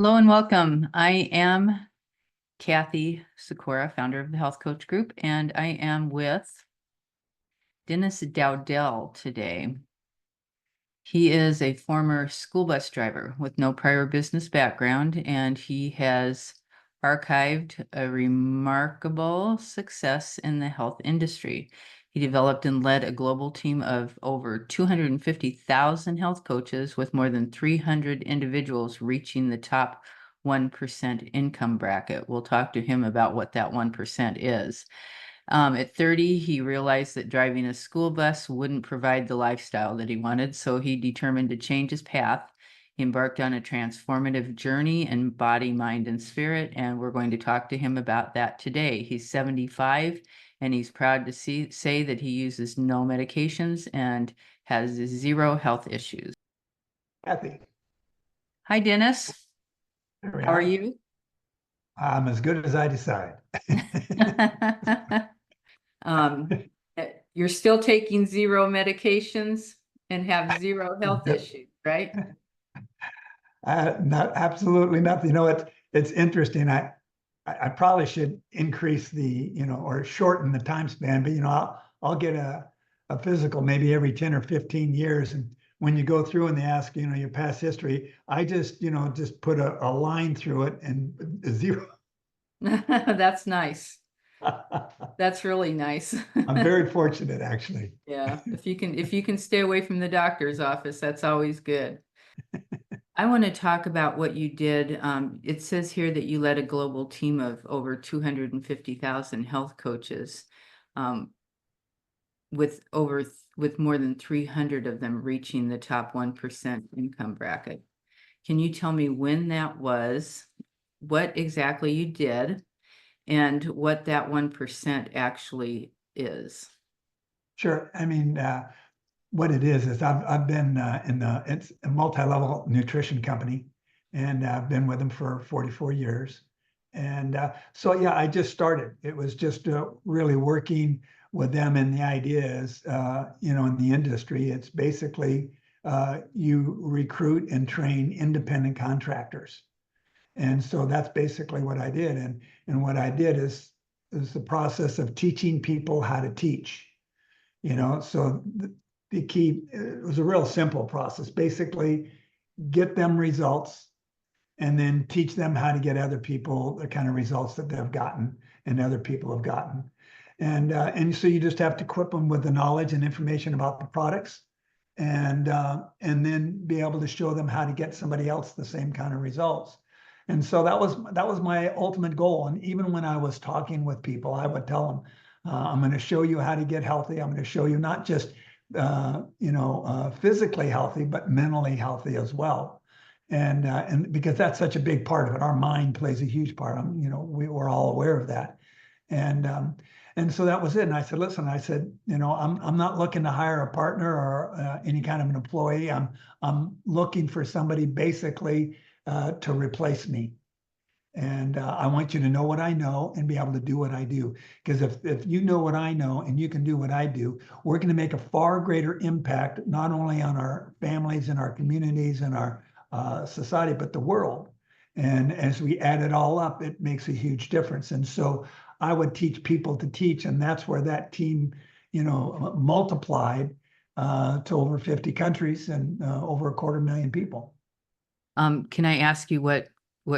Hello and welcome. I am Cathy Sykora, founder of the Health Coach Group, and I am with Dennis Dowdell today. He is a former school bus driver with no prior business background, and he has archived a remarkable success in the health industry. He developed and led a global team of over 250,000 health coaches with more than 300 individuals reaching the top 1% income bracket. We'll talk to him about what that 1% is. At 30, he realized that driving a school bus wouldn't provide the lifestyle that he wanted, so he determined to change his path. He embarked on a transformative journey in body, mind, and spirit, and we're going to talk to him about that today. He's 75, and he's proud to say that he uses no medications and has zero health issues. Cathy. Hi, Dennis. There we How are are. you? I'm as good as I decide. You're still taking zero medications and have zero health issues, right? Not absolutely nothing. It's interesting. I probably should increase or shorten the time span, but I'll get a physical maybe every 10 or 15 years. And when you go through and they ask, your past history, I just put a line through it and zero. That's nice. That's really nice. I'm very fortunate, actually. Yeah, if you can stay away from the doctor's office, that's always good. I want to talk about what you did. It says here that you led a global team of over 250,000 health coaches, with more than 300 of them reaching the top 1% income bracket. Can you tell me when that was, what exactly you did, and what that 1% actually is? Sure. I mean, what it is I've been it's a multi-level nutrition company, and I've been with them for 44 years. And so, yeah, I just started. It was just really working with them. And the idea is, in the industry, it's basically you recruit and train independent contractors. And so that's basically what I did. And what I did is the process of teaching people how to teach. So the key, it was a real simple process. Basically, get them results and then teach them how to get other people the kind of results that they've gotten and other people have gotten. And so you just have to equip them with the knowledge and information about the products, and then be able to show them how to get somebody else the same kind of results. And so that was my ultimate goal. And even when I was talking with people, I would tell them, I'm going to show you how to get healthy. I'm going to show you not just physically healthy, but mentally healthy as well. And because that's such a big part of it, our mind plays a huge part. We're all aware of that. And so that was it. And I said, listen, I'm not looking to hire a partner or any kind of an employee. I'm looking for somebody basically to replace me. And I want you to know what I know and be able to do what I do. Because if you know what I know and you can do what I do, we're going to make a far greater impact, not only on our families and our communities and our society, but the world. And as we add it all up, it makes a huge difference. And so I would teach people to teach. And that's where that team, multiplied to over 50 countries and over 250,000 people. Can I ask you what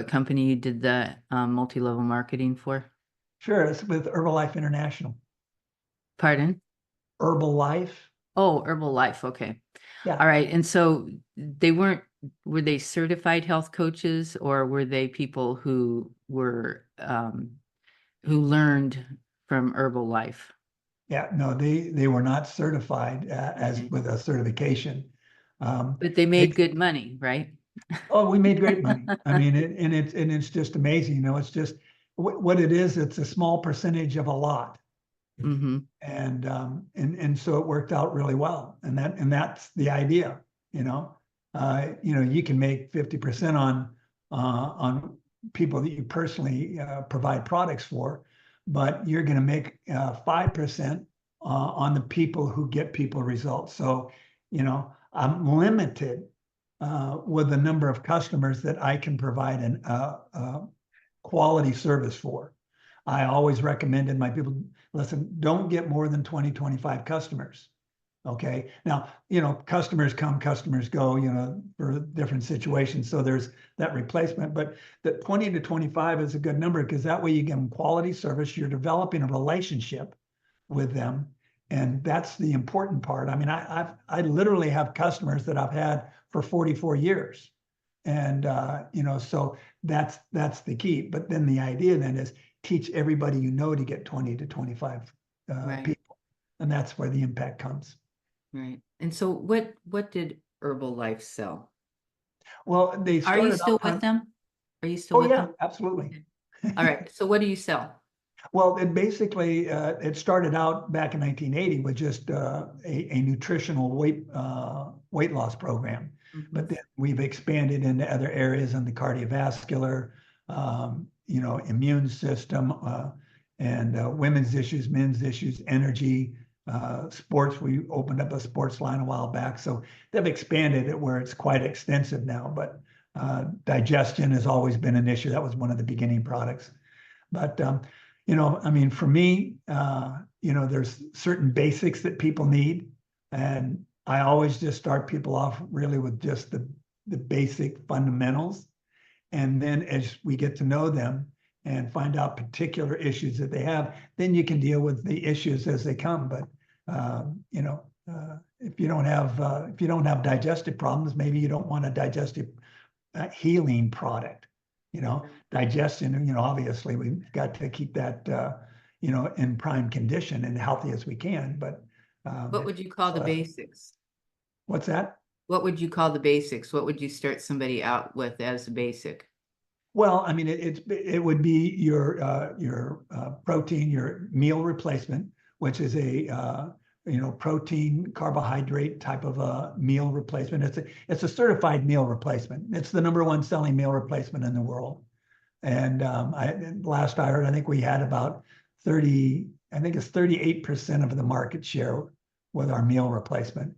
company you did the multi-level marketing for? Sure, it's with Herbalife International. Pardon? Herbalife. Oh, Herbalife. Okay. Yeah. All right. And so were they certified health coaches, or were they people who were who learned from Herbalife? Yeah, no, they were not certified as with a certification. But they made good money, right? Oh, we made great money. I mean, it's just amazing. It's just what it is. It's a small percentage of a lot. Mm-hmm. And so it worked out really well. And that's the idea. You can make 50% on people that you personally provide products for, but you're going to make 5% on the people who get people results. So, I'm limited with the number of customers that I can provide an quality service for. I always recommended my people, listen, don't get more than 20, 25 customers. Okay. Now, customers come, customers go, for different situations. So there's that replacement, but that 20 to 25 is a good number because that way you give them quality service. You're developing a relationship with them. And that's the important part. I mean, I literally have customers that I've had for 44 years. And, so that's the key. But then the idea then is teach everybody to get 20 to 25 Right. people. And that's where the impact comes. Right. And so what did Herbalife sell? Well, they Are you started still out with on, them? Are you still oh with yeah, them? absolutely. All right. So what do you sell? Well, it basically, it started out back in 1980 with just a nutritional weight loss program. But then we've expanded into other areas in the cardiovascular, immune system, and women's issues, men's issues, energy, sports. We opened up a sports line a while back. So they've expanded it where it's quite extensive now. But digestion has always been an issue. That was one of the beginning products. But I mean, for me, there's certain basics that people need, and I always just start people off really with just the basic fundamentals, and then as we get to know them and find out particular issues that they have, then you can deal with the issues as they come. But if you don't have digestive problems, maybe you don't want a digestive healing product. Digestion, obviously we've got to keep that, in prime condition and healthy as we can, but. What would you call the basics? What's that? What would you call the basics? What would you start somebody out with as a basic? Well, I mean, it would be your protein, your meal replacement, which is a, protein carbohydrate type of a meal replacement. It's a certified meal replacement. It's the #1 selling meal replacement in the world. And last I heard, I think we had about 38% of the market share with our meal replacement.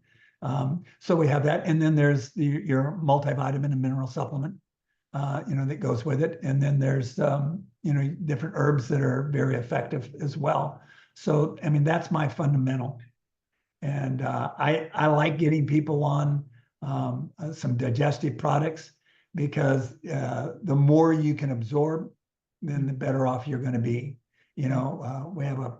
So we have that. And then there's your multivitamin and mineral supplement, that goes with it. And then there's, different herbs that are very effective as well. So, I mean, that's my fundamental. And I like getting people on some digestive products because the more you can absorb, then the better off you're going to be. We have a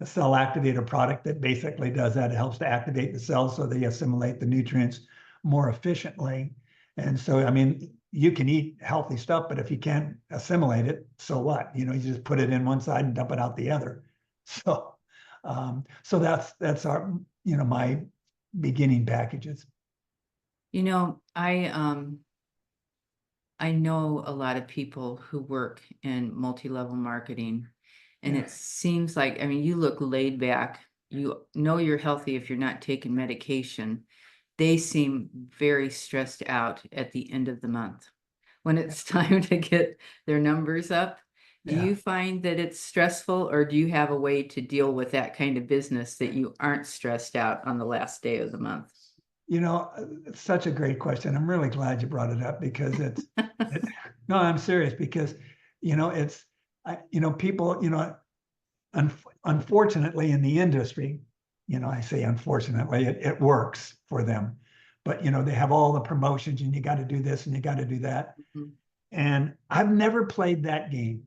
cell activator product that basically does that. It helps to activate the cells so they assimilate the nutrients more efficiently. And so, I mean, you can eat healthy stuff, but if you can't assimilate it, so what? You just put it in one side and dump it out the other. So, that's our, my beginning packages. I know a lot of people who work in multi-level marketing, and it seems like, I mean, you look laid back. You know you're healthy if you're not taking medication. They seem very stressed out at the end of the month when it's time to get their numbers up. Do you find that it's stressful, or do you have a way to deal with that kind of business that you aren't stressed out on the last day of the month? It's such a great question. I'm really glad you brought it up because no, I'm serious because, people, unfortunately in the industry, I say unfortunately, it works for them, but, they have all the promotions and you got to do this and you got to do that. And I've never played that game.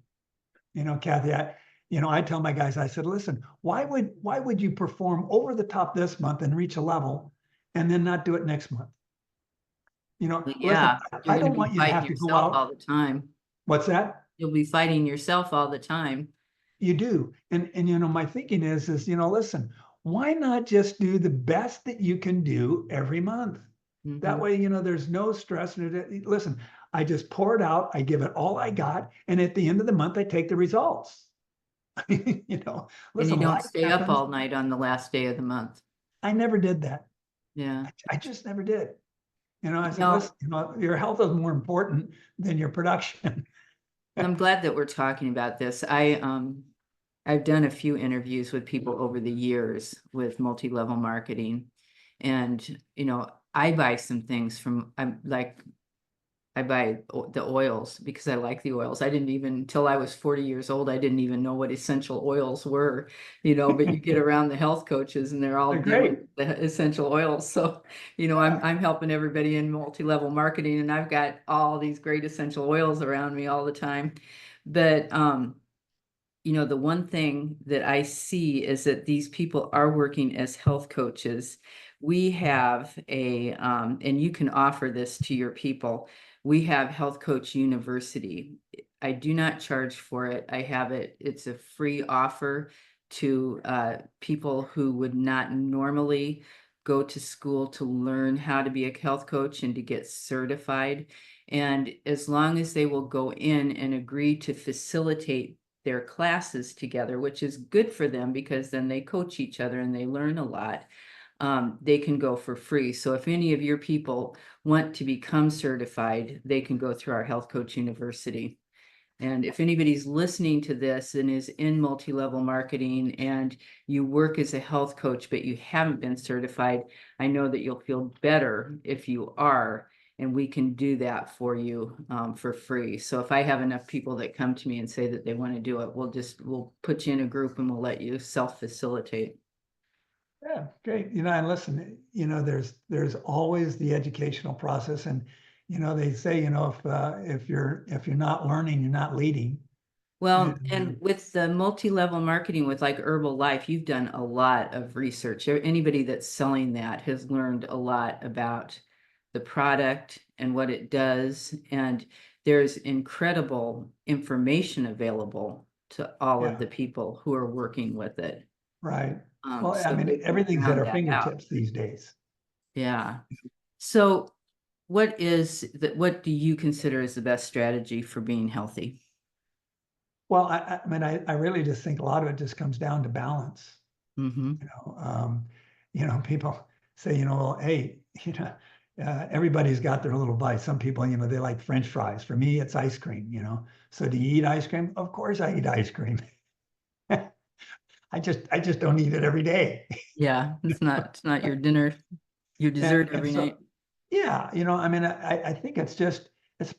Cathy, I tell my guys, I said, listen, why would you perform over the top this month and reach a level and then not do it next month? Listen, You're I going to don't be want you to fighting have to go yourself all out. the time. What's that? You'll be fighting yourself all the time. You do. And my thinking is, listen, why not just do the best that you can do every month? That way, there's no stress. Listen, I just pour it out. I give it all I got. And at the end of the month, I take the results. And Listen, you don't life stay up happens. all night on the last day of the month. I never did that. Yeah. I just never did. I said, listen, your health is more important than your production. I'm glad that we're talking about this. I've done a few interviews with people over the years with multi-level marketing, and I buy some things from, I buy the oils because I like the oils. I didn't even, until I was 40 years old, I didn't even know what essential oils were, but you get around the health coaches and they're all They're dealing great. with the essential oils. So, Yeah. I'm helping everybody in multi-level marketing, and I've got all these great essential oils around me all the time. But the one thing that I see is that these people are working as health coaches. We have and you can offer this to your people. We have Health Coach University. I do not charge for it. I have it. It's a free offer to people who would not normally go to school to learn how to be a health coach and to get certified. And as long as they will go in and agree to facilitate their classes together, which is good for them because then they coach each other and they learn a lot. They can go for free. So if any of your people want to become certified, they can go through our Health Coach University. And if anybody's listening to this and is in multi-level marketing and you work as a health coach, but you haven't been certified, I know that you'll feel better if you are, and we can do that for you for free. So if I have enough people that come to me and say that they want to do it, we'll put you in a group and we'll let you self-facilitate. Yeah, great. And listen, there's always the educational process, and they say, if you're not learning, you're not leading. Well, And and with the multi-level marketing with like Herbalife, you've done a lot of research. Anybody that's selling that has learned a lot about the product and what it does. And there's incredible information available to all of yeah, the people who are working with it. right. Well, I So mean, they can everything's at round our that out. fingertips these days. Yeah. So what do you consider as the best strategy for being healthy? Well, I mean, I really just think a lot of it just comes down to balance. Mm-hmm. You know, people say, well, hey, everybody's got their little vice. Some people, they like French fries. For me, it's ice cream. So do you eat ice cream? Of course I eat ice cream. I just don't eat it every day. Yeah, it's not your dinner, your dessert And every night. so, yeah, I mean, I think it's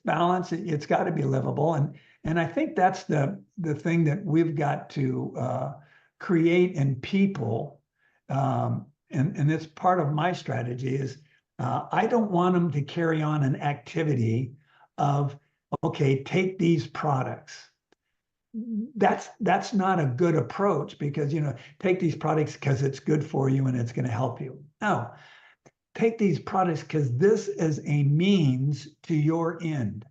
balance. It's got to be livable. And I think that's the thing that we've got to create in people. And it's part of my strategy is I don't want them to carry on an activity of, okay, take these products. That's not a good approach because, take these products because it's good for you and it's going to help you. No, take these products because this is a means to your end.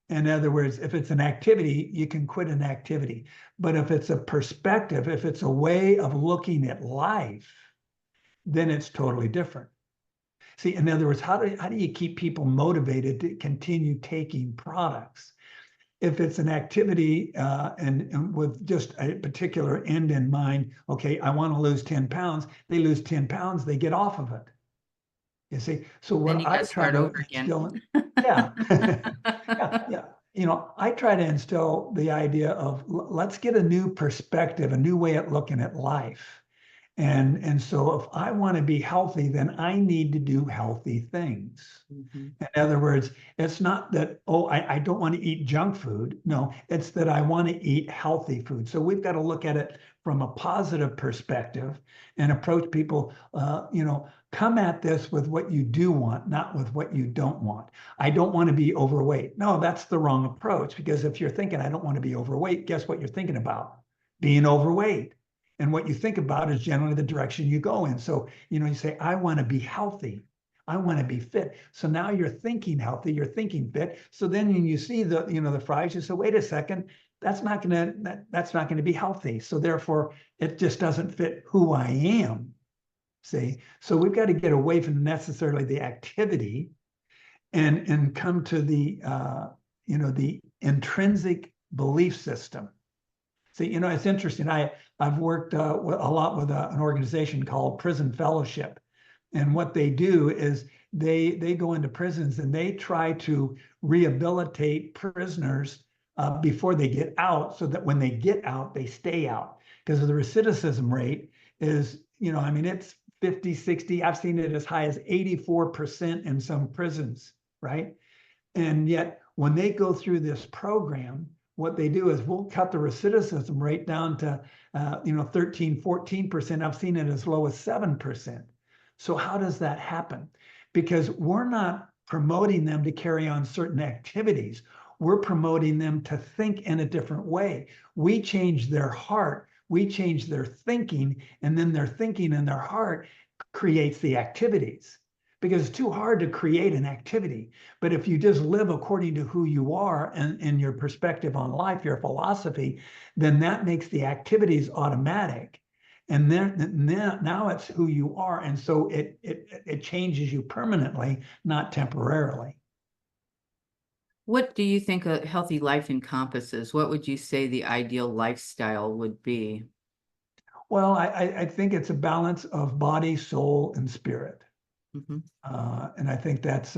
In other words, if it's an activity, you can quit an activity. But if it's a perspective, if it's a way of looking at life, then it's totally different. See, in other words, how do you keep people motivated to continue taking products? If it's an activity and with just a particular end in mind, okay, I want to lose 10 pounds, they lose 10 pounds, they get off of it. You see, so Then what you I got to try start to over again. instill, yeah, yeah, yeah. I try to instill the idea of let's get a new perspective, a new way of looking at life. And so if I want to be healthy, then I need to do healthy things. Mhm. In other words, it's not that, oh, I don't want to eat junk food. No, it's that I want to eat healthy food. So we've got to look at it from a positive perspective and approach people, come at this with what you do want, not with what you don't want. I don't want to be overweight. No, that's the wrong approach because if you're thinking, I don't want to be overweight, guess what you're thinking about? Being overweight. And what you think about is generally the direction you go in. So, you say, I want to be healthy. I want to be fit. So now you're thinking healthy, you're thinking fit. So then when you see the fries, you say, wait a second, that's not gonna be healthy. So therefore, it just doesn't fit who I am. See, so we've got to get away from necessarily the activity and come to the intrinsic belief system. See, it's interesting. I've worked a lot with an organization called Prison Fellowship, and what they do is they go into prisons and they try to rehabilitate prisoners before they get out, so that when they get out, they stay out. Because the recidivism rate is, I mean, it's 50, 60, I've seen it as high as 84% in some prisons, right? And yet when they go through this program, what they do is we'll cut the recidivism rate down to 13, 14%. I've seen it as low as 7%. So how does that happen? Because we're not promoting them to carry on certain activities. We're promoting them to think in a different way. We change their heart, we change their thinking, and then their thinking and their heart creates the activities. Because it's too hard to create an activity. But if you just live according to who you are and your perspective on life, your philosophy, then that makes the activities automatic. And then now it's who you are. And so it changes you permanently, not temporarily. What do you think a healthy life encompasses? What would you say the ideal lifestyle would be? Well, I think it's a balance of body, soul, and spirit. Mm-hmm. And I think that's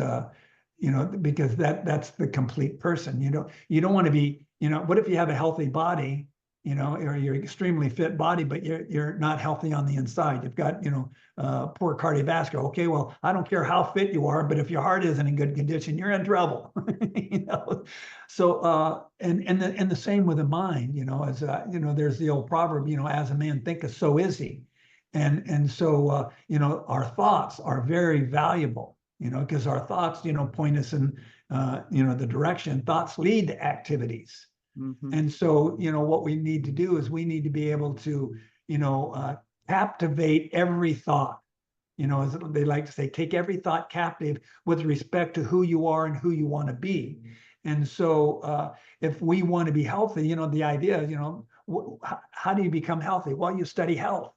because that's the complete person. You don't want to be, what if you have a healthy body, or you're extremely fit body, but you're not healthy on the inside. You've got, poor cardiovascular. Okay, well, I don't care how fit you are, but if your heart isn't in good condition, you're in trouble. So and the same with the mind, as there's the old proverb, as a man thinketh, so is he. And so our thoughts are very valuable, because our thoughts, point us in the direction. Thoughts lead to activities. Mm-hmm. And so what we need to do is we need to be able to captivate every thought. As they like to say, take every thought captive with respect to who you are and who you want to be. And so if we want to be healthy, the idea is, how do you become healthy? Well, you study health.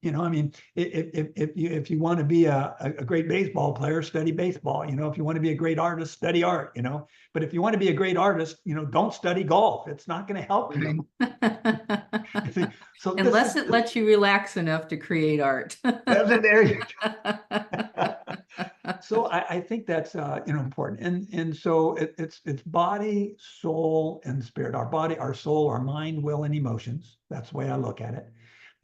I mean, if you want to be a great baseball player, study baseball. If you want to be a great artist, study art. But if you want to be a great artist, don't study golf. It's not going to help you. So Unless it lets you relax enough to create art. there you go. So I think that's important, and so it's body, soul, and spirit. Our body, our soul, our mind, will, and emotions. That's the way I look at it.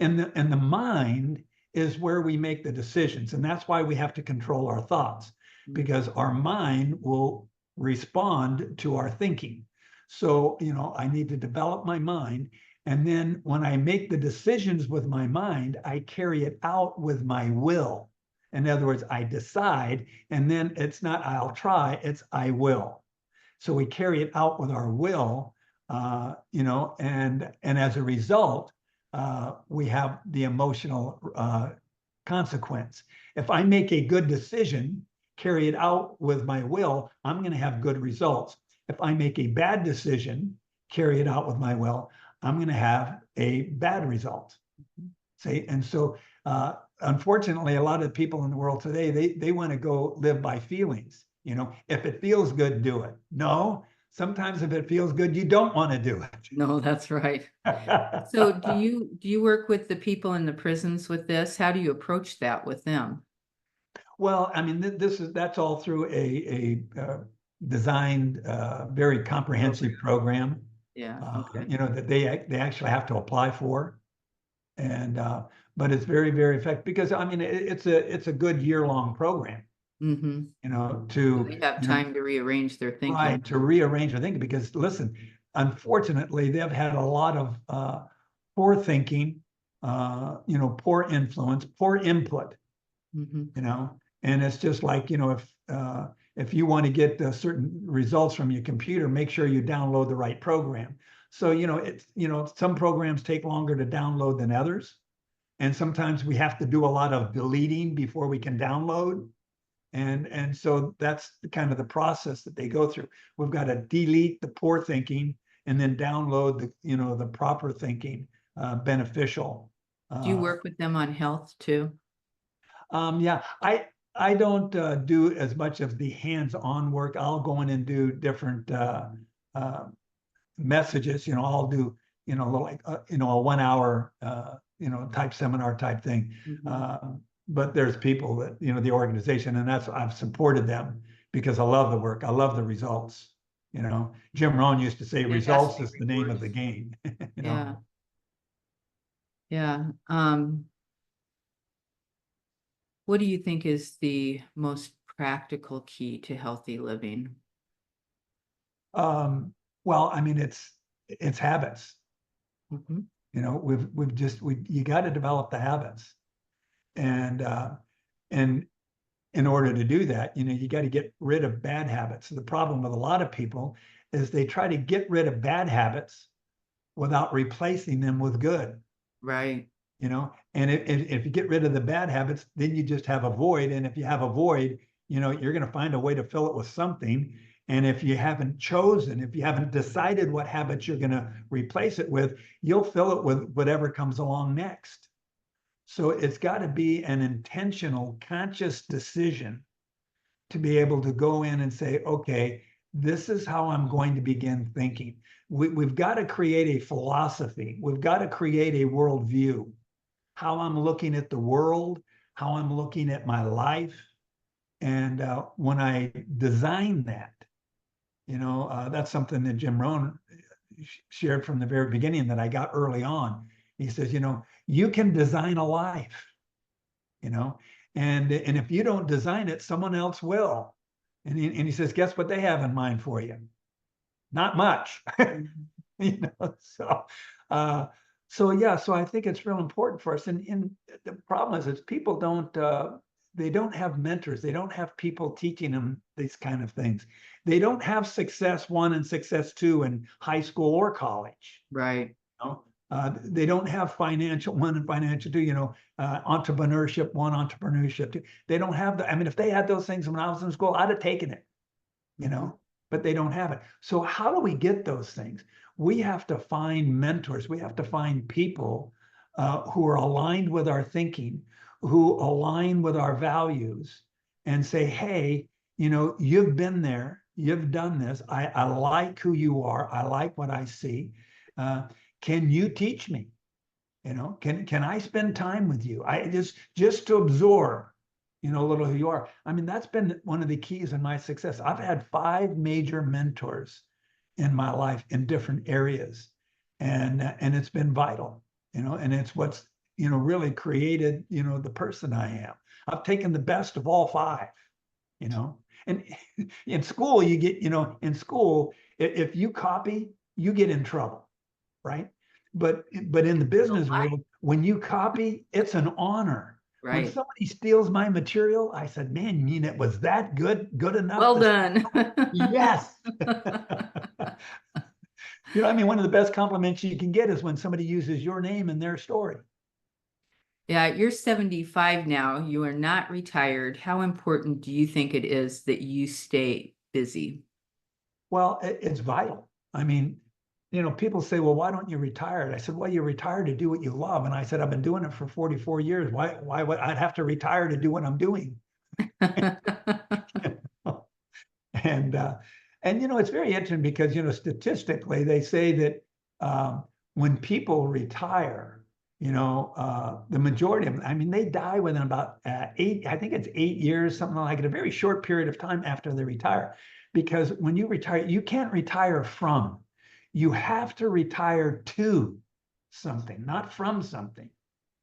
And the mind is where we make the decisions. And that's why we have to control our thoughts, because our mind will respond to our thinking. So, I need to develop my mind. And then when I make the decisions with my mind, I carry it out with my will. In other words, I decide, and then it's not I'll try, it's I will. So we carry it out with our will, and as a result, we have the emotional consequence. If I make a good decision, carry it out with my will, I'm going to have good results. If I make a bad decision, carry it out with my will, I'm going to have a bad result. See, and so unfortunately, a lot of people in the world today, they want to go live by feelings. If it feels good, do it. No, sometimes if it feels good, you don't want to do it. No, that's right. So do you work with the people in the prisons with this? How do you approach that with them? Well, I mean, that's all through a designed, very comprehensive program. Yeah. Okay. That they actually have to apply for, and but it's very, very effective, because I mean it's a good year-long program. Mm-hmm. To They have time to rearrange their thinking. Right, to rearrange their thinking, because listen, unfortunately, they've had a lot of poor thinking, poor influence, poor input, Mm-hmm. and it's just like, if you want to get certain results from your computer, make sure you download the right program. So, it's, some programs take longer to download than others. And sometimes we have to do a lot of deleting before we can download. And so that's kind of the process that they go through. We've got to delete the poor thinking and then download the proper thinking, beneficial. Do you work with them on health too? Yeah, I don't do as much of the hands-on work. I'll go in and do different messages. I'll do like a 1 hour type seminar type thing. Mm-hmm. But there's people that the organization, and I've supported them because I love the work. I love the results. Jim Rohn used to say, results is the name of the game. Yeah. Yeah. What do you think is the most practical key to healthy living? Well, I mean, it's habits. Mhm. You know, you got to develop the habits. And in order to do that, you know, you got to get rid of bad habits. The problem with a lot of people is they try to get rid of bad habits without replacing them with good. Right. You know, and if you get rid of the bad habits, then you just have a void. And if you have a void, you know, you're going to find a way to fill it with something. And if you haven't chosen, if you haven't decided what habits you're going to replace it with, you'll fill it with whatever comes along next. So it's got to be an intentional, conscious decision to be able to go in and say, okay, this is how I'm going to begin thinking. We've got to create a philosophy. We've got to create a worldview, how I'm looking at the world, how I'm looking at my life. And when I design that, you know, that's something that Jim Rohn shared from the very beginning that I got early on. He says, you know, you can design a life, you know, and if you don't design it, someone else will. And he says, guess what they have in mind for you? Not much. You know, uh so I think it's real important for us. And the problem is people don't they don't have mentors, they don't have people teaching them these kind of things. They don't have success one and success two in high school or college. Right. You know? They don't have financial one and financial two, you know, entrepreneurship one, entrepreneurship two. They don't have the, I mean, if they had those things when I was in school, I'd have taken it, you know, but they don't have it. So how do we get those things? We have to find mentors. We have to find people who are aligned with our thinking, who align with our values, and say, hey, you know, you've been there, you've done this. I like who you are. I like what I see. Uh, can you teach me? You know, can I spend time with you? I just to absorb, you know, a little who you are. I mean, that's been one of the keys in my success. I've had 5 major mentors in my life in different areas, and it's been vital, you know, and it's what's, you know, really created, you know, the person I am. I've taken the best of all 5, you know, and in school you get, you know, in school if you copy, you get in trouble, right? But in the business world, when you copy, it's an honor. When Right. somebody steals my material, I said, man, you mean it was that good enough Well to, done. yes. You know, I mean, one of the best compliments you can get is when somebody uses your name in their story. Yeah, you're 75 now. You are not retired. How important do you think it is that you stay busy? Well, it's vital. I mean, you know, people say, well, why don't you retire? I said, well, you retire to do what you love. And I said, I've been doing it for 44 years. Why would I'd have to retire to do what I'm doing? And and you know, it's very interesting because, you know, statistically they say that when people retire, you know, the majority of them, I mean, they die within about 8, I think it's 8 years, something like it, a very short period of time after they retire. Because when you retire, you can't retire from, you have to retire to something, not from something,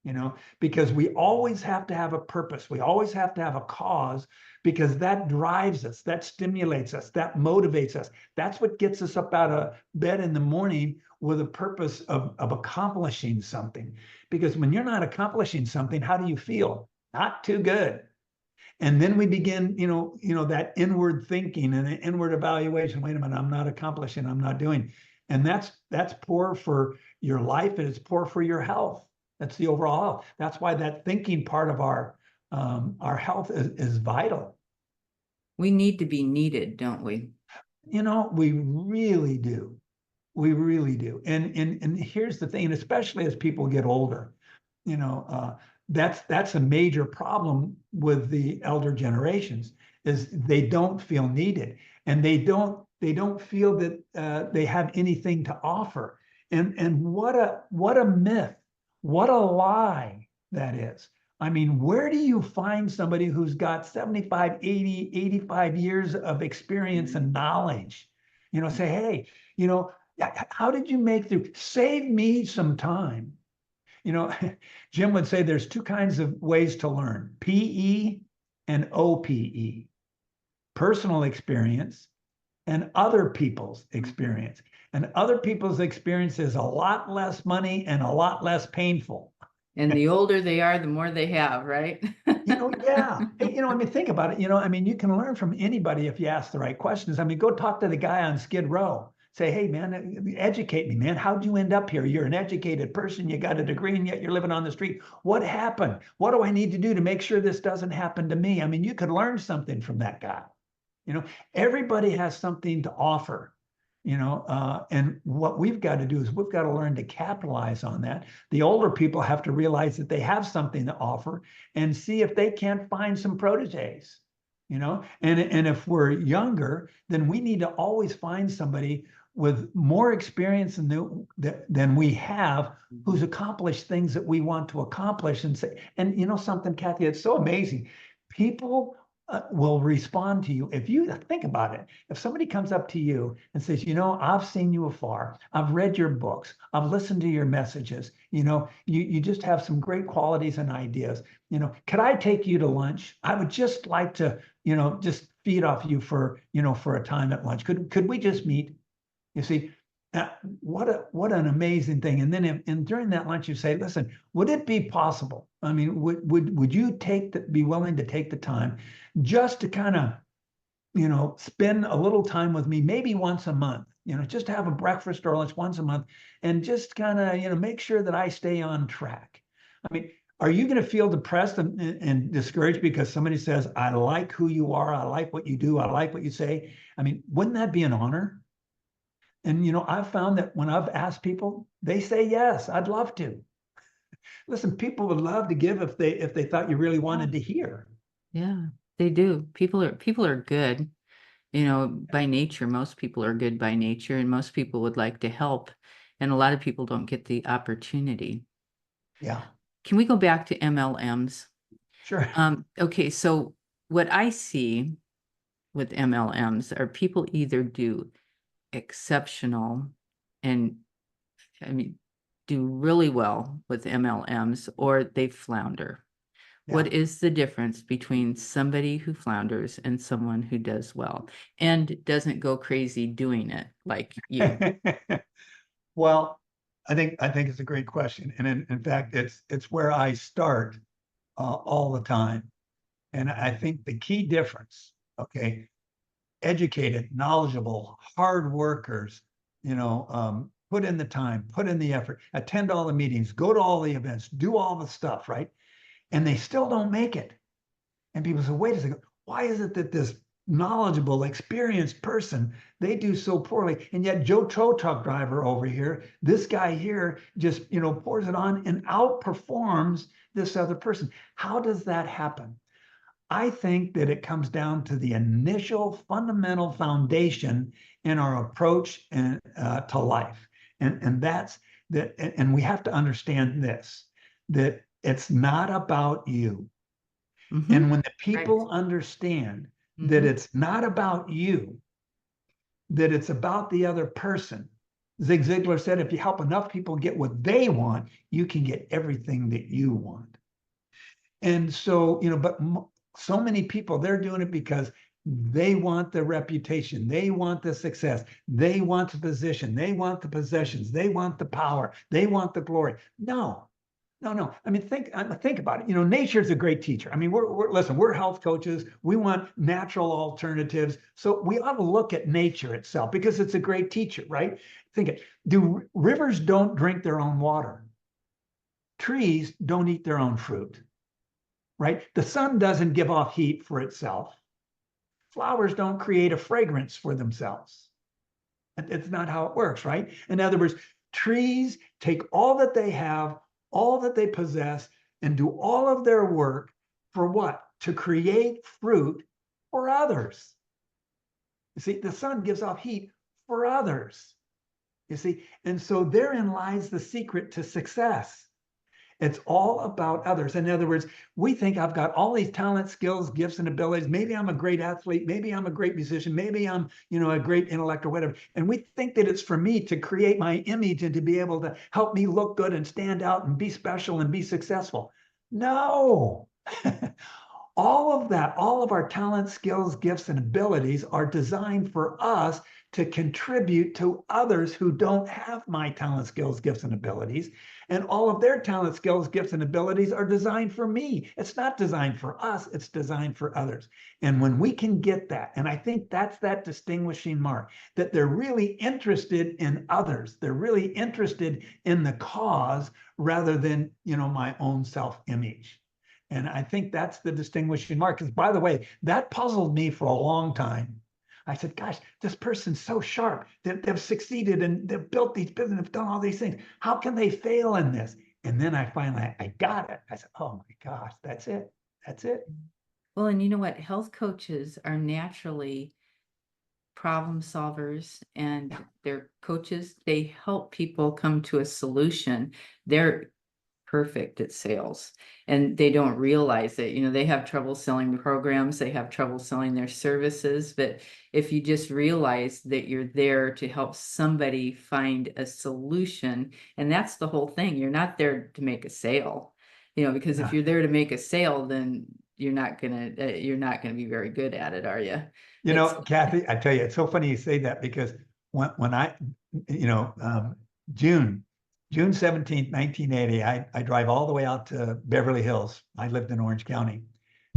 you know, because we always have to have a purpose. We always have to have a cause, because that drives us, that stimulates us, that motivates us. That's what gets us up out of bed in the morning with a purpose of accomplishing something. Because when you're not accomplishing something, how do you feel? Not too good. And then we begin, that inward thinking and the inward evaluation. Wait a minute, I'm not accomplishing, I'm not doing. And that's poor for your life, and it's poor for your health. That's the overall health. That's why that thinking part of our health is vital. We need to be needed, don't we? You know, we really do. We really do. And here's the thing, and especially as people get older, you know, that's a major problem with the elder generations, is they don't feel needed, and they don't feel that they have anything to offer. And what a myth, what a lie that is. I mean, where do you find somebody who's got 75, 80, 85 years of experience and knowledge? You know, say, hey, you know, how did you make through? Save me some time. Jim would say there's two kinds of ways to learn, PE and OPE, personal experience and other people's experience. And other people's experience is a lot less money and a lot less painful. And the older they are, the more they have, right? Yeah. Hey, I mean, think about it. I mean, you can learn from anybody if you ask the right questions. I mean, go talk to the guy on Skid Row. Say, hey, man, educate me, man. How'd you end up here? You're an educated person. You got a degree, and yet you're living on the street. What happened? What do I need to do to make sure this doesn't happen to me? I mean, you could learn something from that guy. Everybody has something to offer. And what we've got to do is we've got to learn to capitalize on that. The older people have to realize that they have something to offer and see if they can't find some proteges, and if we're younger, then we need to always find somebody with more experience than we have, who's accomplished things that we want to accomplish. And something, Cathy, it's so amazing. People will respond to you. If you think about it, if somebody comes up to you and says, I've seen you afar, I've read your books, I've listened to your messages, you just have some great qualities and ideas, could I take you to lunch? I would just like to, just feed off you for a time at lunch. Could we just meet? You see, what an amazing thing. And then during that lunch, you say, listen, would it be possible? I mean, would you be willing to take the time just to kind of, spend a little time with me, maybe once a month, just have a breakfast or lunch once a month, and just kind of, make sure that I stay on track. I mean, are you going to feel depressed and discouraged because somebody says, I like who you are, I like what you do, I like what you say? I mean, wouldn't that be an honor? And I've found that when I've asked people, they say yes, I'd love to. Listen, people would love to give if they thought you really wanted to hear. Yeah, they do. People are good. By nature, most people are good by nature, and most people would like to help. And a lot of people don't get the opportunity. Yeah, Can we go back to MLMs? sure. Okay, so what I see with MLMs are people either do exceptional and I mean do really well with MLMs or they flounder. Yeah. What is the difference between somebody who flounders and someone who does well and doesn't go crazy doing it like you? Well, I think it's a great question, and in fact, it's where I start all the time. And I think the key difference, okay, educated, knowledgeable, hard workers, put in the time, put in the effort, attend all the meetings, go to all the events, do all the stuff, right? And they still don't make it. And people say, wait a second, why is it that this knowledgeable, experienced person, they do so poorly? And yet Joe tow truck driver over here, this guy here just, pours it on and outperforms this other person. How does that happen? I think that it comes down to the initial fundamental foundation in our approach to life. And that's that. And we have to understand this, that it's not about you. And when the Right. people understand that Mhm. it's not about you, that it's about the other person. Zig Ziglar said, if you help enough people get what they want, you can get everything that you want. And so, but so many people, they're doing it because they want the reputation, they want the success, they want the position, they want the possessions, they want the power, they want the glory. No, no, no. I mean, think about it. Nature's a great teacher. I mean, listen, we're health coaches. We want natural alternatives. So we ought to look at nature itself because it's a great teacher, right? Think it. Rivers don't drink their own water. Trees don't eat their own fruit, right? The sun doesn't give off heat for itself. Flowers don't create a fragrance for themselves. It's not how it works, right? In other words, trees take all that they have, all that they possess, and do all of their work for what? To create fruit for others. You see, the sun gives off heat for others. You see, and so therein lies the secret to success. It's all about others. In other words, we think I've got all these talents, skills, gifts, and abilities. Maybe I'm a great athlete. Maybe I'm a great musician. Maybe I'm, a great intellect or whatever. And we think that it's for me to create my image and to be able to help me look good and stand out and be special and be successful. No. All of that, all of our talents, skills, gifts, and abilities are designed for us to contribute to others who don't have my talent, skills, gifts, and abilities. And all of their talent, skills, gifts, and abilities are designed for me. It's not designed for us, it's designed for others. And when we can get that, and I think that's that distinguishing mark, that they're really interested in others. They're really interested in the cause rather than, my own self-image. And I think that's the distinguishing mark. Because, by the way, that puzzled me for a long time. I said, gosh, this person's so sharp. They've succeeded and they've built these businesses, they've done all these things. How can they fail in this? And then I got it. I said, oh my gosh, that's it. That's it. Well, and you know what? Health coaches are naturally problem solvers, and they're coaches. They help people come to a solution. They're perfect at sales, and they don't realize it. They have trouble selling the programs, they have trouble selling their services. But if you just realize that you're there to help somebody find a solution, and that's the whole thing, you're not there to make a sale, because if you're there to make a sale, then you're not gonna be very good at it, are you? Cathy, I tell you, it's so funny you say that, because when I, June 17th, 1980, I drive all the way out to Beverly Hills. I lived in Orange County,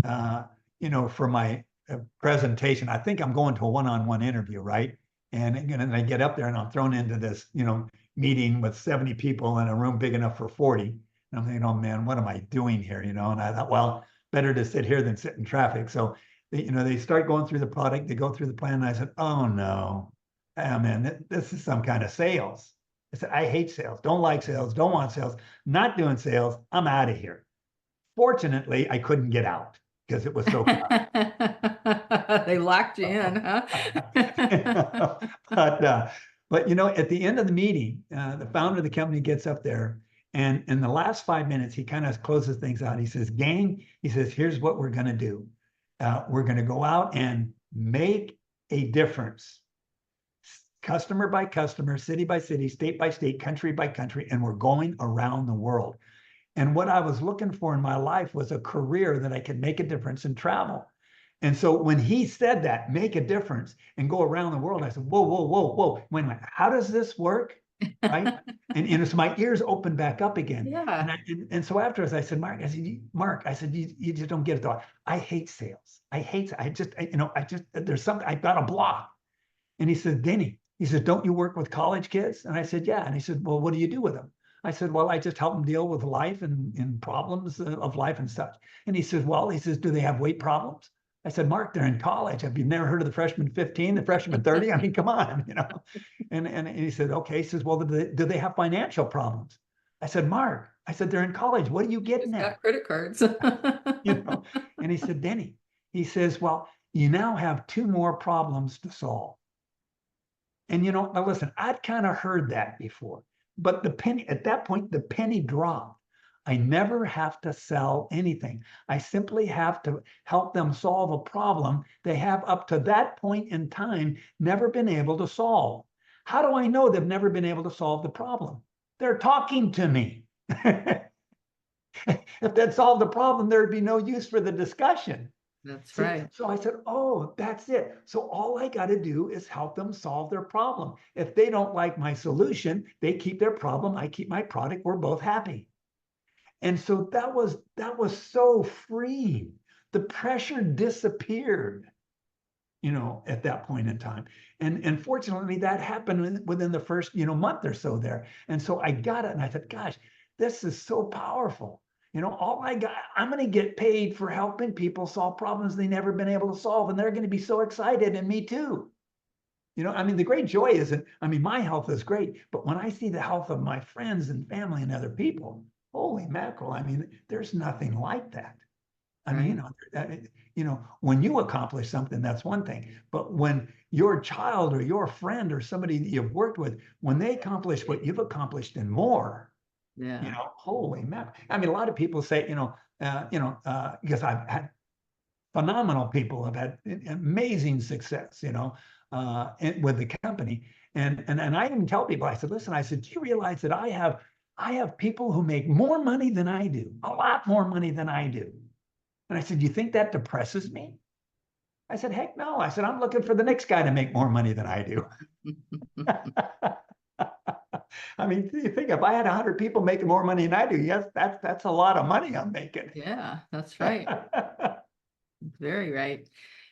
for my presentation. I think I'm going to a one-on-one interview, right? And I get up there and I'm thrown into this, meeting with 70 people in a room big enough for 40. And I'm thinking, oh man, what am I doing here? And I thought, well, better to sit here than sit in traffic. So they start going through the product, they go through the plan, and I said, oh no, man, this is some kind of sales. I said, I hate sales, don't like sales, don't want sales, not doing sales, I'm out of here. Fortunately, I couldn't get out because it was so They locked you in, huh? but at the end of the meeting, the founder of the company gets up there, and in the last 5 minutes, he kind of closes things out. He says, gang, he says, here's what we're going to do. We're going to go out and make a difference, customer by customer, city by city, state by state, country by country, and we're going around the world. And what I was looking for in my life was a career that I could make a difference in travel. And so when he said that, make a difference and go around the world, I said, whoa, whoa, whoa, whoa, wait a minute, how does this work? Right? And so my ears opened back up again. Yeah. And so afterwards I said, Mark, I said, you just don't get it though. I hate sales. I hate, there's something, I got a block. And he said, Denny, he said, don't you work with college kids? And I said, yeah. And he said, well, what do you do with them? I said, well, I just help them deal with life and problems of life and such. And he says, well, do they have weight problems? I said, Mark, they're in college. Have you never heard of the freshman 15, the freshman 30? I mean, come on, And he said, okay. He says, well, do they have financial problems? I said, Mark, they're in college. What are you getting at? Got credit cards. And he said, Denny, he says, well, you now have 2 more problems to solve. And now listen, I'd kind of heard that before, but at that point, the penny dropped. I never have to sell anything. I simply have to help them solve a problem they have up to that point in time never been able to solve. How do I know they've never been able to solve the problem? They're talking to me. If they'd solved the problem, there'd be no use for the discussion. That's right. So I said, oh, that's it. So all I got to do is help them solve their problem. If they don't like my solution, they keep their problem, I keep my product, we're both happy. And so that was so freeing. The pressure disappeared, at that point in time. And fortunately, that happened within the first, month or so there. And so I got it, and I thought, gosh, this is so powerful. I'm going to get paid for helping people solve problems they've never been able to solve, and they're going to be so excited, and me too. The great joy isn't, my health is great, but when I see the health of my friends and family and other people, holy mackerel, there's nothing like that. When you accomplish something, that's one thing. But when your child or your friend or somebody that you've worked with, when they accomplish what you've accomplished and more, Yeah. Holy mackerel. I mean, a lot of people say, because I've had phenomenal people have had amazing success, with the company. And I even tell people, I said, listen, I said, do you realize that I have people who make more money than I do, a lot more money than I do. And I said, do you think that depresses me? I said, heck no. I said, I'm looking for the next guy to make more money than I do. I mean, you think if I had 100 people making more money than I do, yes, that's a lot of money I'm making. Yeah, that's right. Very right.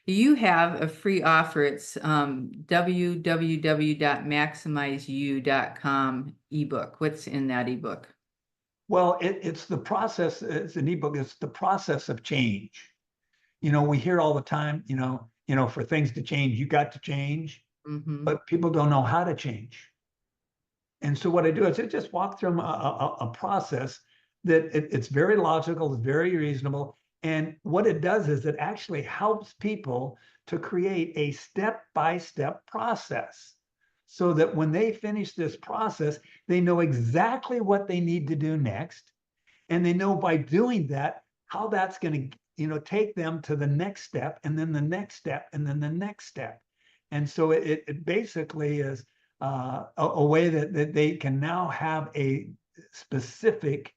You have a free offer. It's www.maximizeyou.com ebook. What's in that ebook? Well, it's the process. It's an ebook. It's the process of change. We hear all the time, for things to change, you got to change, Mm-hmm. but people don't know how to change. And so what I do is I just walk through a process that it's very logical, it's very reasonable. And what it does is it actually helps people to create a step-by-step process so that when they finish this process, they know exactly what they need to do next. And they know by doing that, how that's going to, take them to the next step and then the next step and then the next step. And so it basically is a way that they can now have a specific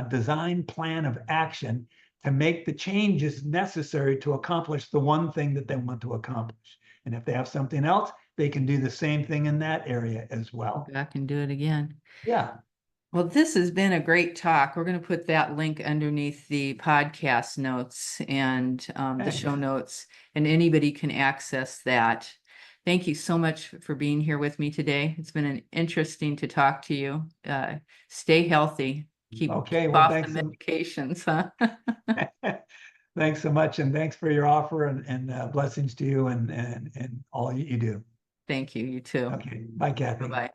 design plan of action to make the changes necessary to accomplish the one thing that they want to accomplish. And if they have something else, they can do the same thing in that area as well. Go back and do it again. Yeah. Well, this has been a great talk. We're going to put that link underneath the podcast notes and the show notes, and anybody can access that. Thank you so much for being here with me today. It's been interesting to talk to you. Stay healthy. Keep off the medications, huh? Thanks so much, and thanks for your offer, and blessings to you and all you do. Thank you. You too. Okay. Bye, Cathy. Bye-bye.